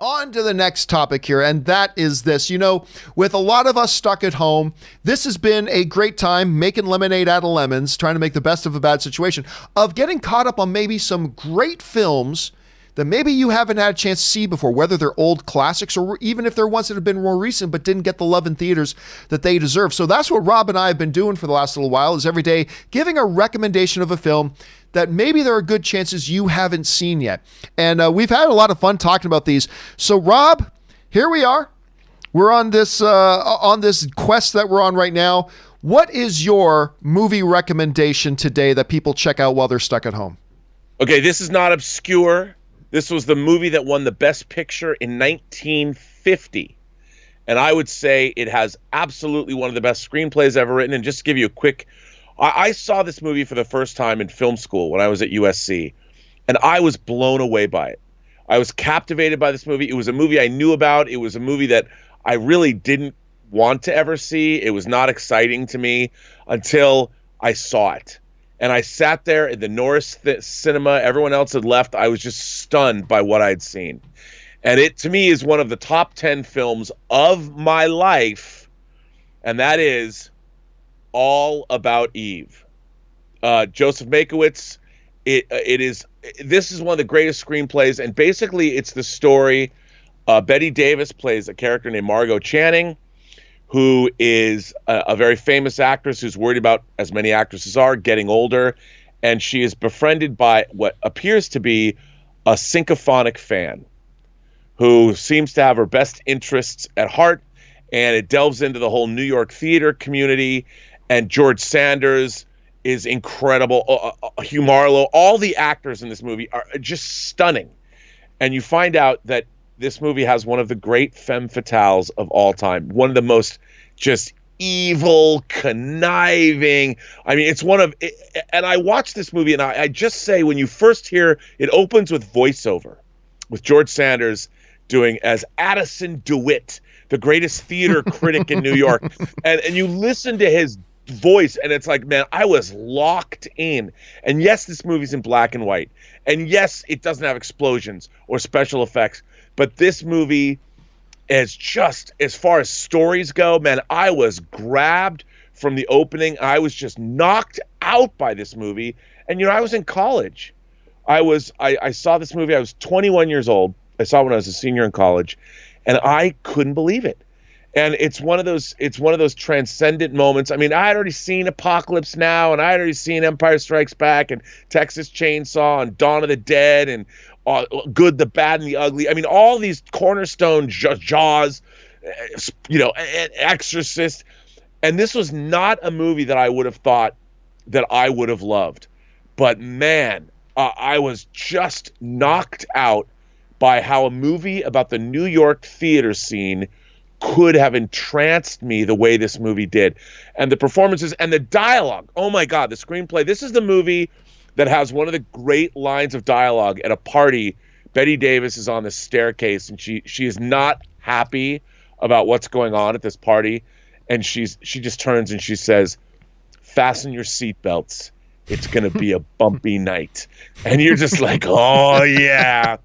On to the next topic here, and that is this. With a lot of us stuck at home, this has been a great time making lemonade out of lemons, trying to make the best of a bad situation, of getting caught up on maybe some great films that maybe you haven't had a chance to see before, whether they're old classics or even if they're ones that have been more recent but didn't get the love in theaters that they deserve. So that's what Rob and I have been doing for the last little while, is every day giving a recommendation of a film that maybe there are good chances you haven't seen yet. And we've had a lot of fun talking about these. So Rob, here we are. We're on this quest that we're on right now. What is your movie recommendation today that people check out while they're stuck at home? Okay, this is not obscure. This was the movie that won the Best Picture in 1950. And I would say it has absolutely one of the best screenplays ever written. And just to give you a quick, I saw this movie for the first time in film school when I was at USC, and I was blown away by it. I was captivated by this movie. It was a movie I knew about. It was a movie that I really didn't want to ever see. It was not exciting to me until I saw it. And I sat there in the Norris cinema. Everyone else had left. I was just stunned by what I'd seen. And it, to me, is one of the top 10 films of my life. And that is All About Eve. Joseph Mankiewicz. This is one of the greatest screenplays. And basically, it's the story. Bette Davis plays a character named Margot Channing, who is a very famous actress who's worried about, as many actresses are, getting older. And she is befriended by what appears to be a symphonic fan who seems to have her best interests at heart. And it delves into the whole New York theater community. And George Sanders is incredible. Hugh Marlowe, all the actors in this movie are just stunning. And you find out that this movie has one of the great femme fatales of all time. One of the most just evil, conniving. I mean, it's one of, and I watched this movie and I just say, when you first hear, it opens with voiceover with George Sanders doing as Addison DeWitt, the greatest theater critic in New York. And you listen to his voice and it's like, man, I was locked in. And yes, this movie's in black and white. And yes, it doesn't have explosions or special effects. But this movie is just, as far as stories go, man, I was grabbed from the opening. I was just knocked out by this movie. And, I was in college. I saw this movie. I was 21 years old. I saw it when I was a senior in college. And I couldn't believe it. And it's one of those transcendent moments. I mean, I had already seen Apocalypse Now, and I had already seen Empire Strikes Back, and Texas Chainsaw, and Dawn of the Dead, and Good, the Bad, and the Ugly. I mean, all these cornerstone Jaws, Exorcist. And this was not a movie that I would have thought that I would have loved. But man, I was just knocked out by how a movie about the New York theater scene could have entranced me the way this movie did. And the performances and the dialogue. Oh my God, the screenplay. This is the movie that has one of the great lines of dialogue at a party. Bette Davis is on the staircase and she is not happy about what's going on at this party. And she just turns and she says, "Fasten your seatbelts. It's going to be a bumpy night." And you're just like, oh yeah.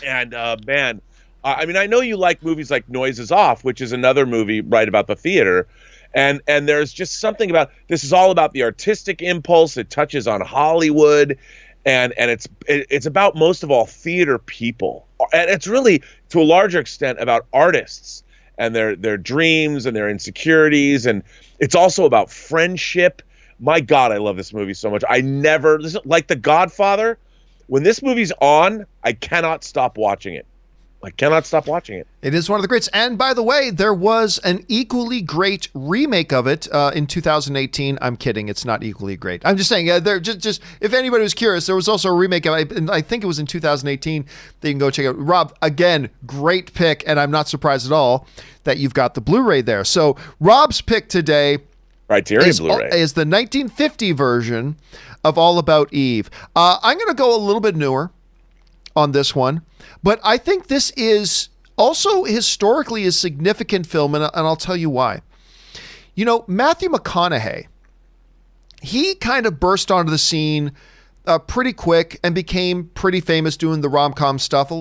And man, I mean, I know you like movies like Noises Off, which is another movie right about the theater. And there's just something about, this is all about the artistic impulse. It touches on Hollywood. And it's about, most of all, theater people. And it's really, to a larger extent, about artists and their dreams and their insecurities. And it's also about friendship. My God, I love this movie so much. Like The Godfather, when this movie's on, I cannot stop watching it. I cannot stop watching it. It is one of the greats. And by the way, there was an equally great remake of it in 2018. I'm kidding. It's not equally great. I'm just saying, just if anybody was curious, there was also a remake of it. And I think it was in 2018 that you can go check out. Rob, again, great pick. And I'm not surprised at all that you've got the Blu-ray there. So Rob's pick today Criterion Blu-ray is the 1950 version of All About Eve. I'm going to go a little bit newer on this one, but I think this is also historically a significant film, and I'll tell you why. Matthew McConaughey, he kind of burst onto the scene pretty quick and became pretty famous doing the rom-com stuff,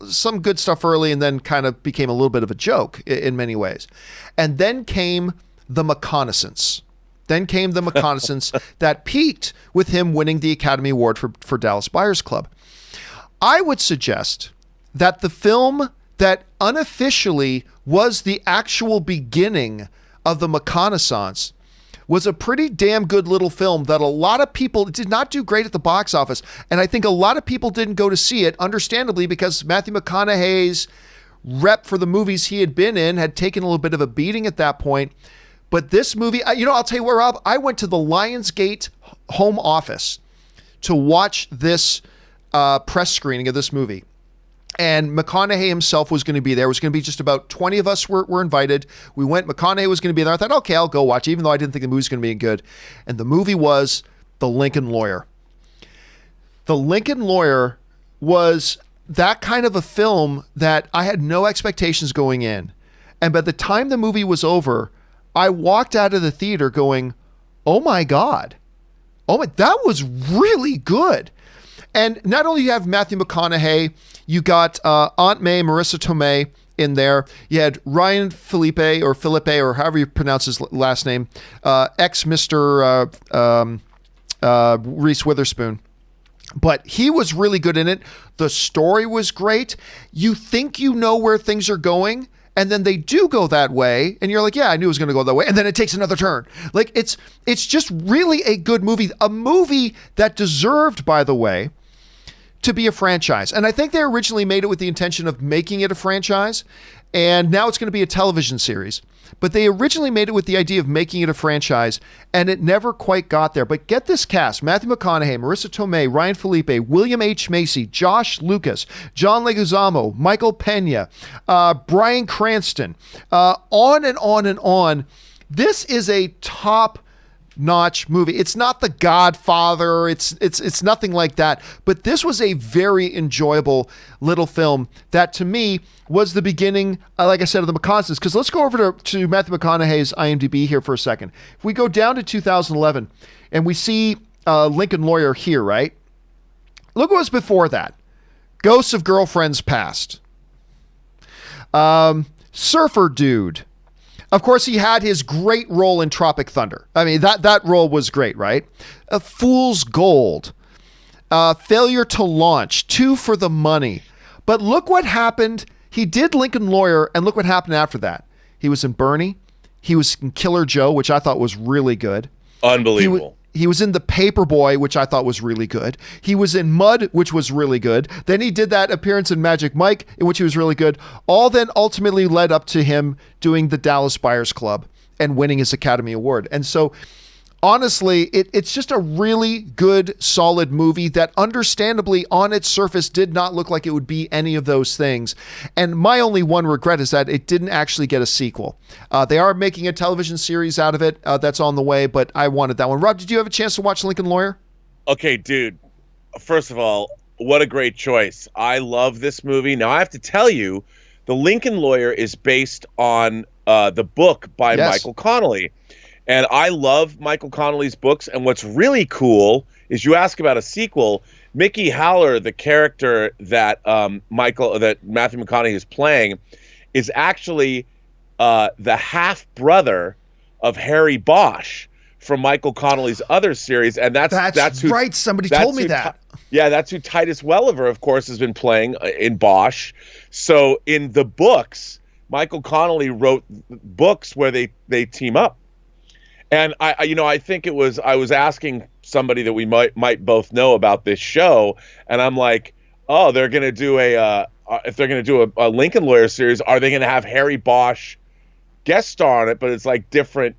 some good stuff early, and then kind of became a little bit of a joke in many ways. And then came The Reconnaissance. That peaked with him winning the Academy Award for Dallas Buyers Club. I would suggest that the film that unofficially was the actual beginning of The Reconnaissance was a pretty damn good little film that a lot of people did not do great at the box office. And I think a lot of people didn't go to see it, understandably, because Matthew McConaughey's rep for the movies he had been in had taken a little bit of a beating at that point. But this movie, I'll tell you what, Rob, I went to the Lionsgate home office to watch this press screening of this movie. And McConaughey himself was going to be there. It was going to be just about 20 of us were invited. We went. McConaughey was going to be there. I thought, okay, I'll go watch, even though I didn't think the movie was going to be good. And the movie was The Lincoln Lawyer. The Lincoln Lawyer was that kind of a film that I had no expectations going in. And by the time the movie was over, I walked out of the theater going, oh my God. That was really good. And not only you have Matthew McConaughey, you got Aunt May, Marissa Tomei in there. You had Ryan Felipe, or however you pronounce his last name, ex-Mr. Reese Witherspoon. But he was really good in it. The story was great. You think you know where things are going, and then they do go that way, and you're like, yeah, I knew it was going to go that way, and then it takes another turn. Like, it's just really a good movie. A movie that deserved, by the way, to be a franchise. And I think they originally made it with the intention of making it a franchise, and now it's going to be a television series. But they originally made it with the idea of making it a franchise, and it never quite got there. But get this cast: Matthew McConaughey, Marissa Tomei, Ryan Felipe, William H. Macy, Josh Lucas, John Leguizamo, Michael Pena, Bryan Cranston, on and on and on. This is a top-notch movie. It's not The Godfather. It's nothing like that. But this was a very enjoyable little film that, to me, was the beginning, like I said, of The Reconnaissance. Because let's go over to Matthew McConaughey's IMDb here for a second. If we go down to 2011 and we see Lincoln Lawyer here, right? Look what was before that. Ghosts of Girlfriends Past. Surfer Dude. Of course, he had his great role in Tropic Thunder. I mean, that role was great, right? Fool's Gold. Failure to Launch. Two for the Money. But look what happened. He did Lincoln Lawyer, and look what happened after that. He was in Bernie. He was in Killer Joe, which I thought was really good. Unbelievable. He was in The Paperboy, which I thought was really good. He was in Mud, which was really good. Then he did that appearance in Magic Mike, in which he was really good. All then ultimately led up to him doing the Dallas Buyers Club and winning his Academy Award. And so, honestly, it's just a really good, solid movie that understandably on its surface did not look like it would be any of those things. And my only one regret is that it didn't actually get a sequel. They are making a television series out of it that's on the way, but I wanted that one. Rob, did you have a chance to watch Lincoln Lawyer? Okay, dude. First of all, what a great choice. I love this movie. Now, I have to tell you, The Lincoln Lawyer is based on the book by Michael Connelly. And I love Michael Connelly's books. And what's really cool is you ask about a sequel. Mickey Howler, the character that Matthew McConaughey is playing, is actually the half brother of Harry Bosch from Michael Connelly's other series. And that's who, right. Somebody told me that. Yeah, that's who Titus Welliver, of course, has been playing in Bosch. So in the books, Michael Connelly wrote books where they team up. And I think I was asking somebody that we might both know about this show, and I'm like, oh, they're gonna do if they're gonna do a Lincoln Lawyer series, are they gonna have Harry Bosch guest star on it? But it's like different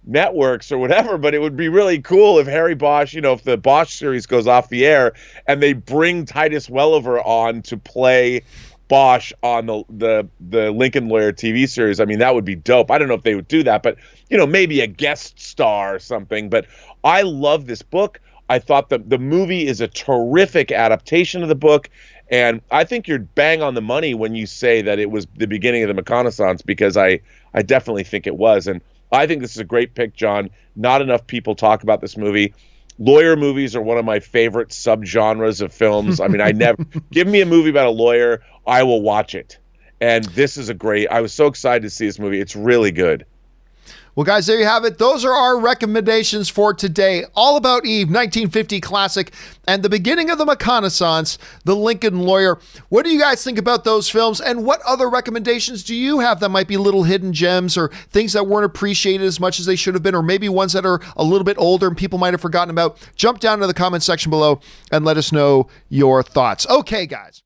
networks or whatever. But it would be really cool if Harry Bosch, if the Bosch series goes off the air and they bring Titus Welliver on to play Bosch on the Lincoln Lawyer TV series. I mean, that would be dope. I don't know if they would do that, but maybe a guest star or something. But I love this book. I thought the movie is a terrific adaptation of the book, and I think you're bang on the money when you say that it was the beginning of the Reconnaissance, because I definitely think it was. And I think this is a great pick, John. Not enough people talk about this movie. Lawyer movies are one of my favorite subgenres of films. I mean, I never give me a movie about a lawyer, I will watch it. And this is I was so excited to see this movie. It's really good. Well, guys, there you have it. Those are our recommendations for today. All About Eve, 1950 classic, and the beginning of the reconnaissance, The Lincoln Lawyer. What do you guys think about those films? And what other recommendations do you have that might be little hidden gems or things that weren't appreciated as much as they should have been, or maybe ones that are a little bit older and people might have forgotten about? Jump down to the comment section below and let us know your thoughts. Okay, guys.